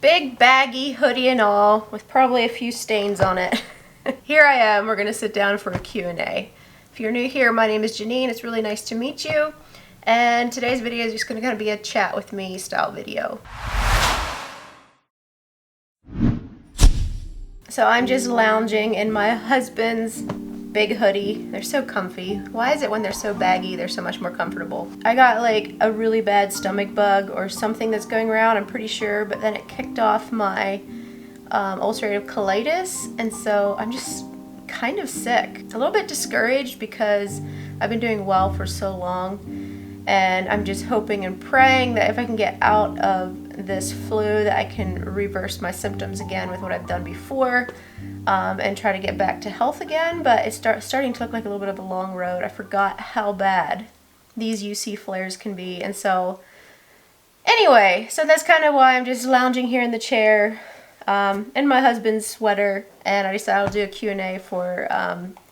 Big baggy hoodie and all, with probably a few stains on it. Here I am, we're gonna sit down for a Q&A. If you're new here, my name is Janine, it's really nice to meet you. And today's video is just gonna kind of be a chat with me style video. So I'm just lounging in my husband's big hoodie. They're so comfy. Why is it when they're so baggy, they're so much more comfortable? I got like a really bad stomach bug or something that's going around, I'm pretty sure, but then it kicked off my ulcerative colitis, and so I'm just kind of sick. A little bit discouraged because I've been doing well for so long, and I'm just hoping and praying that if I can get out of this flu that I can reverse my symptoms again with what I've done before, and try to get back to health again. But it's starting to look like a little bit of a long road. I forgot how bad these UC flares can be, and so anyway, so that's kind of why I'm just lounging here in the chair in my husband's sweater, and I decided I'll do a Q&A for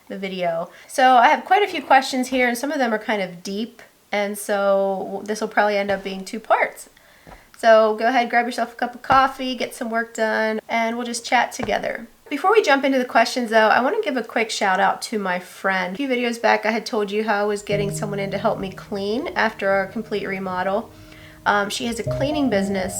the video. So I have quite a few questions here, and some of them are kind of deep, and so this will probably end up being 2 parts. So go ahead, grab yourself a cup of coffee, get some work done, and we'll just chat together. Before we jump into the questions though, I want to give a quick shout out to my friend. A few videos back I had told you how I was getting someone in to help me clean after our complete remodel. She has a cleaning business,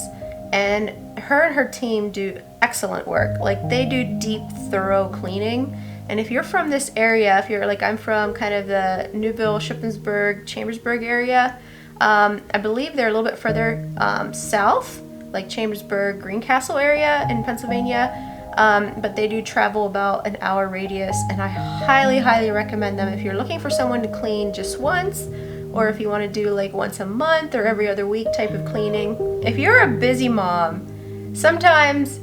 and her team do excellent work. Like, they do deep, thorough cleaning. And if you're from this area, if you're like, I'm from kind of the Newville, Shippensburg, Chambersburg area, I believe they're a little bit further south, like Chambersburg, Greencastle area in Pennsylvania. But they do travel about an hour radius, and I highly recommend them if you're looking for someone to clean just once, or if you want to do like once a month or every other week type of cleaning. If you're a busy mom, sometimes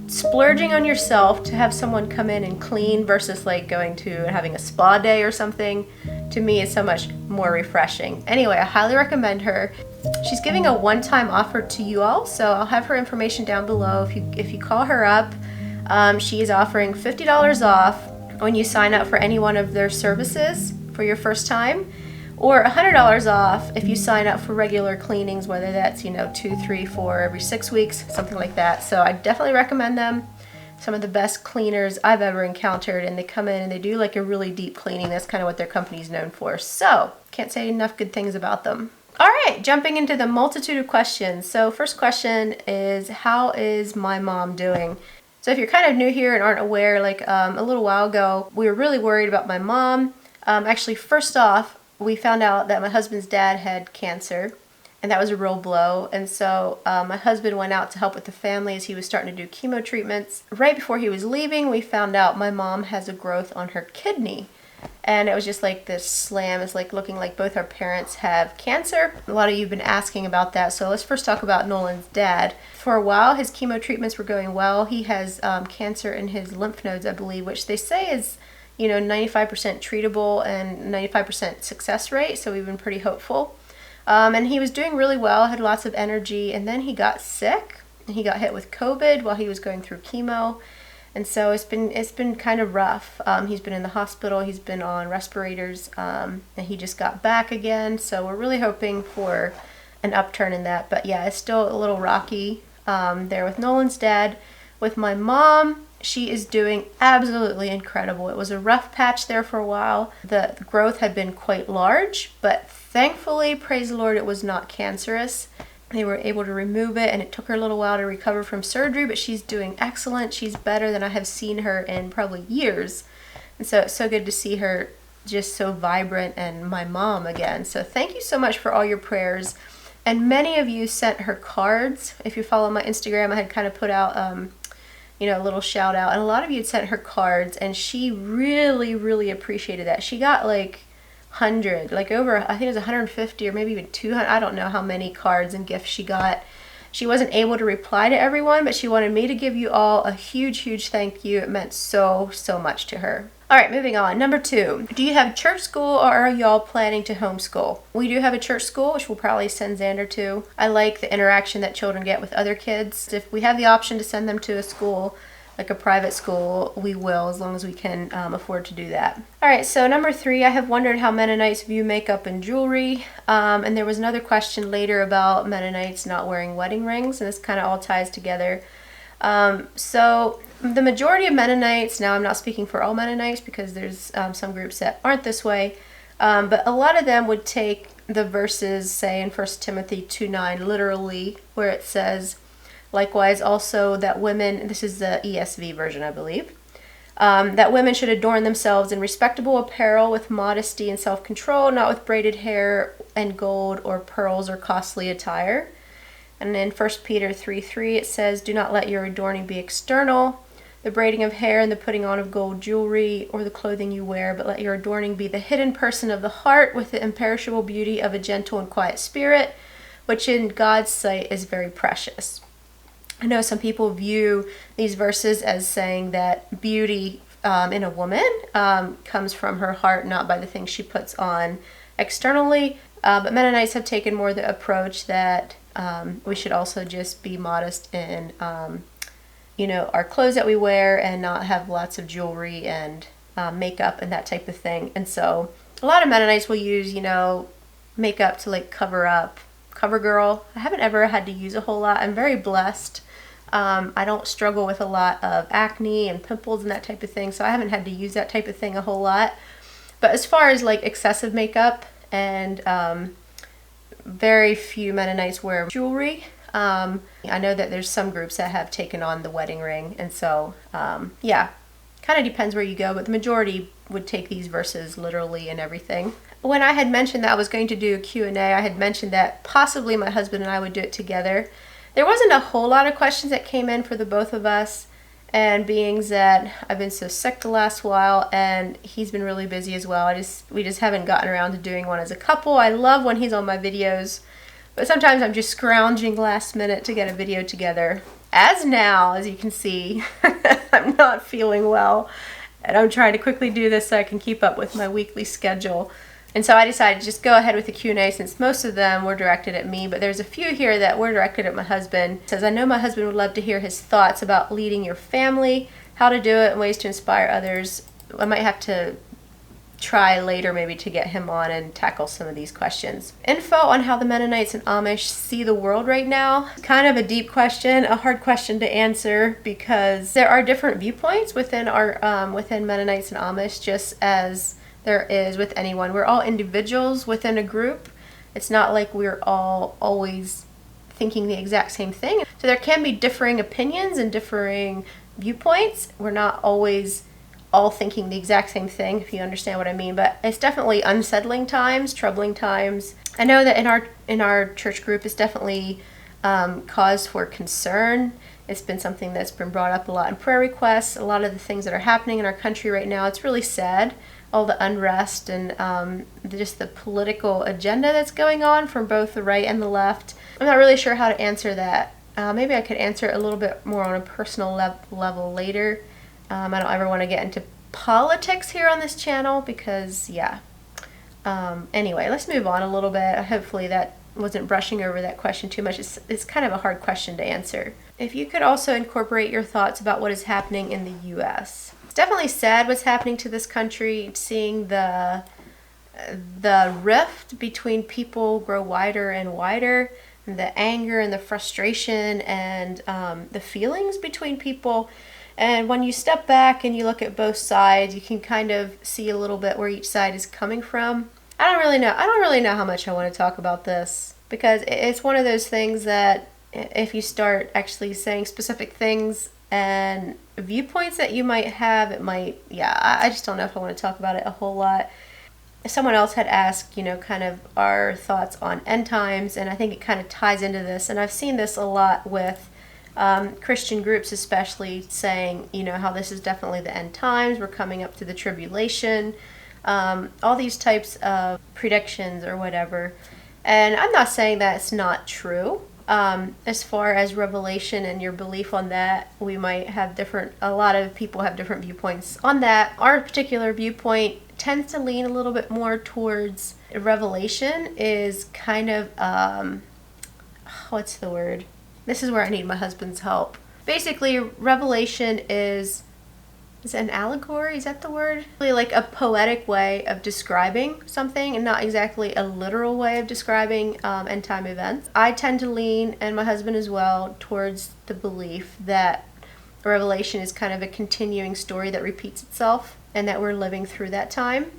splurging on yourself to have someone come in and clean versus like going to and having a spa day or something, to me is so much more refreshing. Anyway, I highly recommend her. She's giving a one-time offer to you all, so I'll have her information down below. If you call her up, she is offering $50 off when you sign up for any one of their services for your first time, or $100 off if you sign up for regular cleanings, whether that's 2, 3, 4 every 6 weeks, something like that. So I definitely recommend them. Some of the best cleaners I've ever encountered, and they come in and they do like a really deep cleaning. That's kind of what their company's known for. So can't say enough good things about them. All right, jumping into the multitude of questions. So first question is, how is my mom doing? So if you're kind of new here and aren't aware, like a little while ago, we were really worried about my mom. Actually, first off, we found out that my husband's dad had cancer, and that was a real blow. And so my husband went out to help with the family as he was starting to do chemo treatments. Right before he was leaving, we found out my mom has a growth on her kidney. And it was just like this slam. It's like looking like both our parents have cancer. A lot of you have been asking about that. So let's first talk about Nolan's dad. For a while, his chemo treatments were going well. He has cancer in his lymph nodes, I believe, which they say is 95% treatable and 95% success rate, so we've been pretty hopeful. And he was doing really well, had lots of energy, and then he got sick. He got hit with COVID while he was going through chemo, and so it's been kind of rough. He's been in the hospital, he's been on respirators, and he just got back again, so we're really hoping for an upturn in that. But yeah, it's still a little rocky there with Nolan's dad. With my mom, she is doing absolutely incredible. It was a rough patch there for a while. The growth had been quite large, but thankfully, praise the Lord, it was not cancerous. They were able to remove it, and it took her a little while to recover from surgery, but she's doing excellent. She's better than I have seen her in probably years. And so it's so good to see her just so vibrant and my mom again. So thank you so much for all your prayers. And many of you sent her cards. If you follow my Instagram, I had kind of put out a little shout out, and a lot of you had sent her cards, and she really appreciated that. She got like 100, like over, I think it was 150 or maybe even 200. I don't know how many cards and gifts she got. She wasn't able to reply to everyone, but she wanted me to give you all a huge thank you. It meant so much to her. All right, moving on. Number 2, do you have church school, or are y'all planning to homeschool? We do have a church school, which we'll probably send Xander to. I like the interaction that children get with other kids. If we have the option to send them to a school like a private school, we will, as long as we can afford to do that. All right, so number 3, I have wondered how Mennonites view makeup and jewelry. And there was another question later about Mennonites not wearing wedding rings, and this kind of all ties together. So the majority of Mennonites, now I'm not speaking for all Mennonites because there's some groups that aren't this way, but a lot of them would take the verses, say in 1 Timothy 2:9, literally, where it says, likewise also that women, this is the ESV version, I believe, that women should adorn themselves in respectable apparel with modesty and self-control, not with braided hair and gold or pearls or costly attire. And in 1 Peter 3:3 it says, do not let your adorning be external, the braiding of hair and the putting on of gold jewelry or the clothing you wear, but let your adorning be the hidden person of the heart with the imperishable beauty of a gentle and quiet spirit, which in God's sight is very precious. I know some people view these verses as saying that beauty in a woman comes from her heart, not by the things she puts on externally. But Mennonites have taken more the approach that we should also just be modest in, our clothes that we wear and not have lots of jewelry and makeup and that type of thing. And so a lot of Mennonites will use, makeup to like cover up. CoverGirl. I haven't ever had to use a whole lot. I'm very blessed. I don't struggle with a lot of acne and pimples and that type of thing, so I haven't had to use that type of thing a whole lot. But as far as like excessive makeup, and very few Mennonites wear jewelry. I know that there's some groups that have taken on the wedding ring, and so yeah, kind of depends where you go, but the majority would take these verses literally and everything. When I had mentioned that I was going to do a Q&A, I had mentioned that possibly my husband and I would do it together. There wasn't a whole lot of questions that came in for the both of us, and being that I've been so sick the last while and he's been really busy as well, we just haven't gotten around to doing one as a couple. I love when he's on my videos, but sometimes I'm just scrounging last minute to get a video together. As now, as you can see, I'm not feeling well, and I'm trying to quickly do this so I can keep up with my weekly schedule. And so I decided to just go ahead with the Q&A, since most of them were directed at me, but there's a few here that were directed at my husband. It says, I know my husband would love to hear his thoughts about leading your family, how to do it, and ways to inspire others. I might have to try later maybe to get him on and tackle some of these questions. Info on how the Mennonites and Amish see the world right now. Kind of a deep question, a hard question to answer, because there are different viewpoints within our within Mennonites and Amish, just as there is with anyone. We're all individuals within a group. It's not like we're all always thinking the exact same thing. So there can be differing opinions and differing viewpoints. We're not always all thinking the exact same thing, if you understand what I mean. But it's definitely unsettling times, troubling times. I know that in our church group, it's definitely cause for concern. It's been something that's been brought up a lot in prayer requests. A lot of the things that are happening in our country right now, it's really sad. All the unrest and just the political agenda that's going on from both the right and the left. I'm not really sure how to answer that. Maybe I could answer it a little bit more on a personal level later. I don't ever want to get into politics here on this channel because, yeah. Anyway, let's move on a little bit. Hopefully that wasn't brushing over that question too much. It's kind of a hard question to answer. If you could also incorporate your thoughts about what is happening in the U.S. It's definitely sad what's happening to this country, seeing the rift between people grow wider and wider, and the anger and the frustration and the feelings between people. And when you step back and you look at both sides, you can kind of see a little bit where each side is coming from. I don't really know how much I want to talk about this, because it's one of those things that if you start actually saying specific things and viewpoints that you might have, it might, I just don't know if I want to talk about it a whole lot. Someone else had asked, kind of our thoughts on end times, and I think it kind of ties into this, and I've seen this a lot with Christian groups especially, saying, how this is definitely the end times, we're coming up to the tribulation, all these types of predictions or whatever. And I'm not saying that it's not true. As far as revelation and your belief on that, we might have a lot of people have different viewpoints on that. Our particular viewpoint tends to lean a little bit more towards revelation is kind of, what's the word? This is where I need my husband's help. Basically, Revelation is it an allegory? Is that the word? Really like a poetic way of describing something and not exactly a literal way of describing end time events. I tend to lean, and my husband as well, towards the belief that Revelation is kind of a continuing story that repeats itself and that we're living through that time.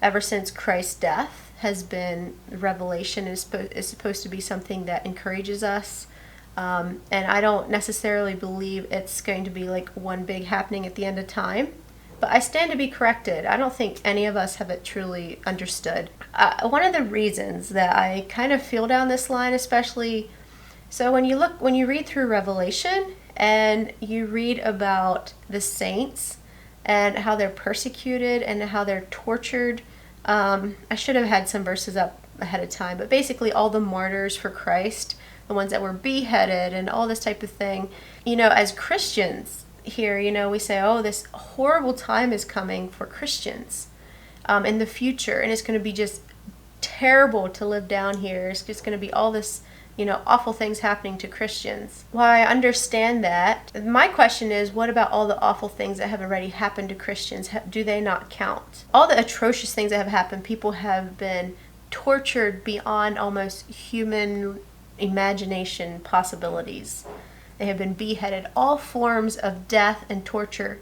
Ever since Christ's death has been, Revelation is supposed to be something that encourages us. And I don't necessarily believe it's going to be like one big happening at the end of time. But I stand to be corrected. I don't think any of us have it truly understood. One of the reasons that I kind of feel down this line, especially, so when you read through Revelation and you read about the saints and how they're persecuted and how they're tortured. I should have had some verses up ahead of time, but basically all the martyrs for Christ, the ones that were beheaded and all this type of thing. You know, as Christians here, you know, we say, oh, this horrible time is coming for Christians in the future, and it's going to be just terrible to live down here. It's just going to be all this, you know, awful things happening to Christians. While I understand that, my question is, what about all the awful things that have already happened to Christians? Do they not count? All the atrocious things that have happened, people have been tortured beyond almost human imagination possibilities. They have been beheaded. All forms of death and torture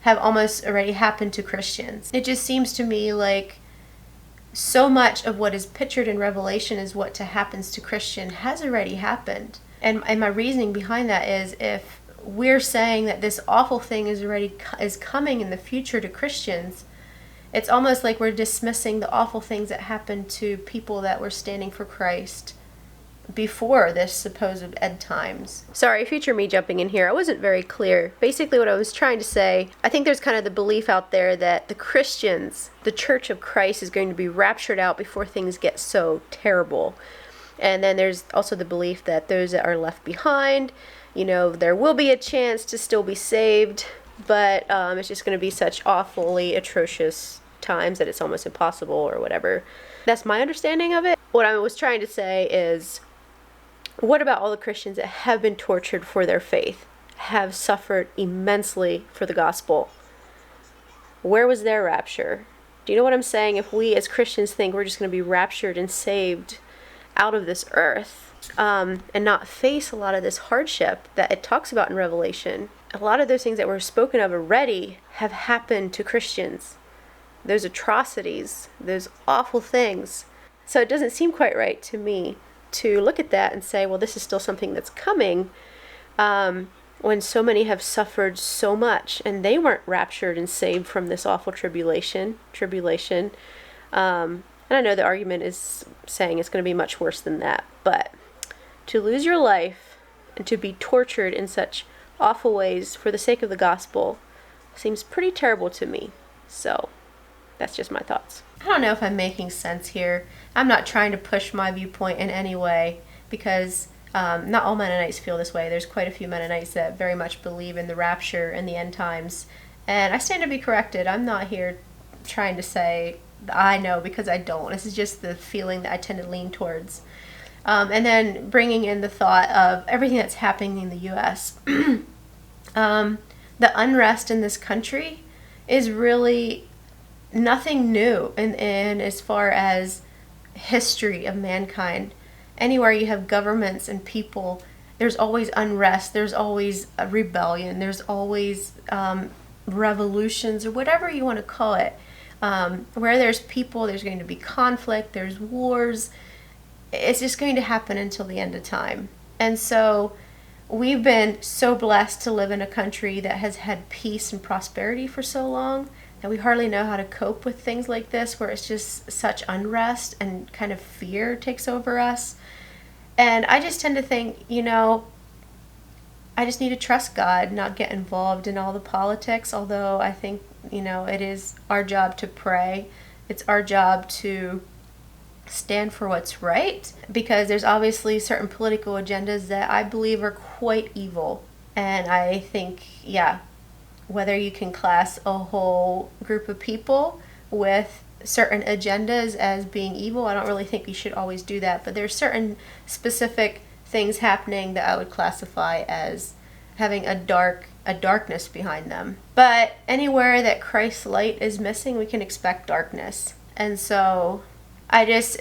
have almost already happened to Christians. It just seems to me like so much of what is pictured in Revelation is what happens to Christian has already happened. And my reasoning behind that is, if we're saying that this awful thing is coming in the future to Christians, it's almost like we're dismissing the awful things that happened to people that were standing for Christ before this supposed end times. Sorry, future me jumping in here. I wasn't very clear. Basically what I was trying to say, I think there's kind of the belief out there that the Christians, the Church of Christ, is going to be raptured out before things get so terrible. And then there's also the belief that those that are left behind, you know, there will be a chance to still be saved, but it's just going to be such awfully atrocious times that it's almost impossible or whatever. That's my understanding of it. What I was trying to say is, what about all the Christians that have been tortured for their faith, have suffered immensely for the gospel? Where was their rapture? Do you know what I'm saying? If we as Christians think we're just going to be raptured and saved out of this earth and not face a lot of this hardship that it talks about in Revelation, a lot of those things that were spoken of already have happened to Christians. Those atrocities, those awful things. So it doesn't seem quite right to me to look at that and say, well, this is still something that's coming, when so many have suffered so much and they weren't raptured and saved from this awful tribulation. And I know the argument is saying it's going to be much worse than that, but to lose your life and to be tortured in such awful ways for the sake of the gospel seems pretty terrible to me. So that's just my thoughts. I don't know if I'm making sense here. I'm not trying to push my viewpoint in any way, because not all Mennonites feel this way. There's quite a few Mennonites that very much believe in the rapture and the end times. And I stand to be corrected. I'm not here trying to say I know, because I don't. This is just the feeling that I tend to lean towards. And then bringing in the thought of everything that's happening in the U.S. The unrest in this country is really nothing new in as far as history of mankind. Anywhere you have governments and people, there's always unrest, there's always a rebellion, there's always revolutions, or whatever you want to call it. Where there's people, there's going to be conflict, there's wars. It's just going to happen until the end of time. And so we've been so blessed to live in a country that has had peace and prosperity for so long that we hardly know how to cope with things like this, where it's just such unrest and kind of fear takes over us. And I just tend to think, you know, I just need to trust God, not get involved in all the politics, although I think, you know, it is our job to pray. It's our job to stand for what's right, because there's obviously certain political agendas that I believe are quite evil. And I think, yeah, whether you can class a whole group of people with certain agendas as being evil, I don't really think you should always do that. But there's certain specific things happening that I would classify as having a darkness behind them. But anywhere that Christ's light is missing, we can expect darkness. And so I guess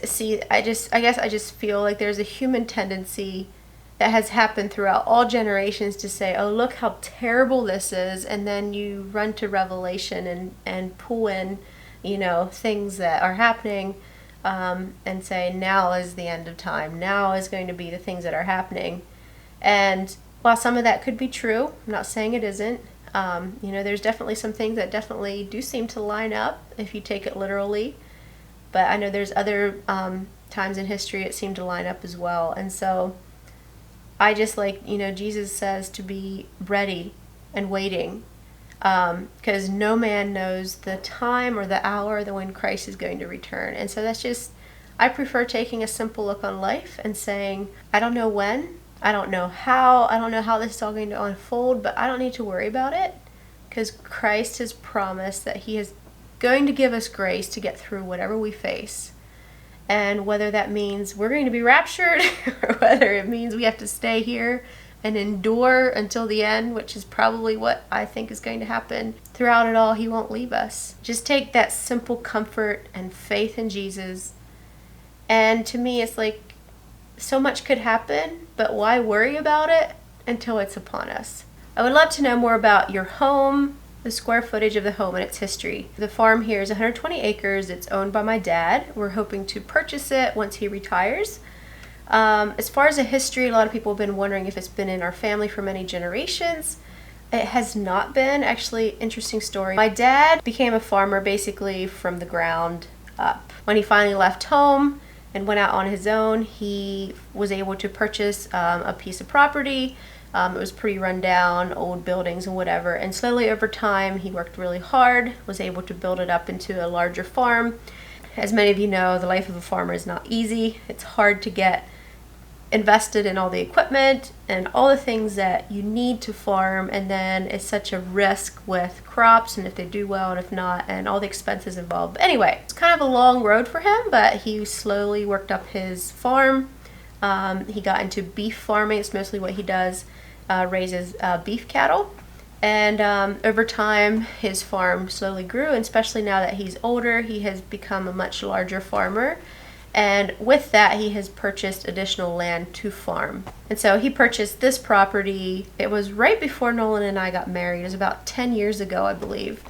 I just feel like there's a human tendency that has happened throughout all generations to say, oh, look how terrible this is, and then you run to Revelation and pull in, things that are happening, and say, now is the end of time, now is going to be the things that are happening. And while some of that could be true, I'm not saying it isn't, there's definitely some things that definitely do seem to line up if you take it literally, but I know there's other times in history it seemed to line up as well. And so I just Jesus says to be ready and waiting, because no man knows the time or the hour when Christ is going to return. And so I prefer taking a simple look on life and saying, I don't know when, I don't know how this is all going to unfold, but I don't need to worry about it, because Christ has promised that he is going to give us grace to get through whatever we face. And whether that means we're going to be raptured or whether it means we have to stay here and endure until the end, which is probably what I think is going to happen, throughout it all, he won't leave us. Just take that simple comfort and faith in Jesus. And to me, it's like so much could happen, but why worry about it until it's upon us? I would love to know more about your home, the square footage of the home and its history. The farm here is 120 acres. It's owned by my dad. We're hoping to purchase it once he retires. As far as the history, a lot of people have been wondering if it's been in our family for many generations. It has not been. Actually, interesting story. My dad became a farmer basically from the ground up. When he finally left home and went out on his own, he was able to purchase a piece of property. It was pretty run down, old buildings and whatever. And slowly over time, he worked really hard, was able to build it up into a larger farm. As many of you know, the life of a farmer is not easy. It's hard to get invested in all the equipment and all the things that you need to farm. And then it's such a risk with crops and if they do well and if not, and all the expenses involved. But anyway, it's kind of a long road for him, but he slowly worked up his farm. He got into beef farming. It's mostly what he does. Raises beef cattle, and over time his farm slowly grew, and especially now that he's older, he has become a much larger farmer, and with that he has purchased additional land to farm. And so he purchased this property. It was right before Nolan and I got married. It was about 10 years ago, I believe,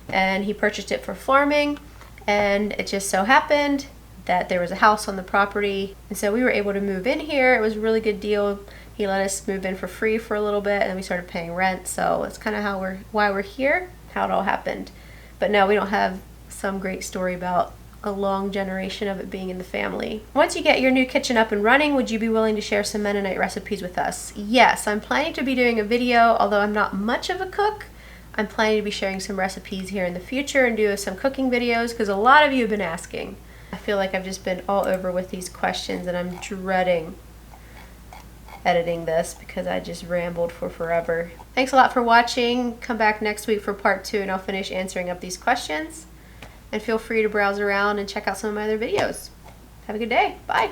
and he purchased it for farming, and it just so happened that there was a house on the property, and so we were able to move in here. It was a really good deal. He let us move in for free for a little bit, and then we started paying rent. So it's kind of why we're here, how it all happened. But no, we don't have some great story about a long generation of it being in the family. Once you get your new kitchen up and running, would you be willing to share some Mennonite recipes with us? Yes, I'm planning to be doing a video, although I'm not much of a cook. I'm planning to be sharing some recipes here in the future and do some cooking videos, because a lot of you have been asking. I feel like I've just been all over with these questions, and I'm dreading editing this because I just rambled for forever. Thanks a lot for watching. Come back next week for part 2 and I'll finish answering up these questions. And feel free to browse around and check out some of my other videos. Have a good day. Bye.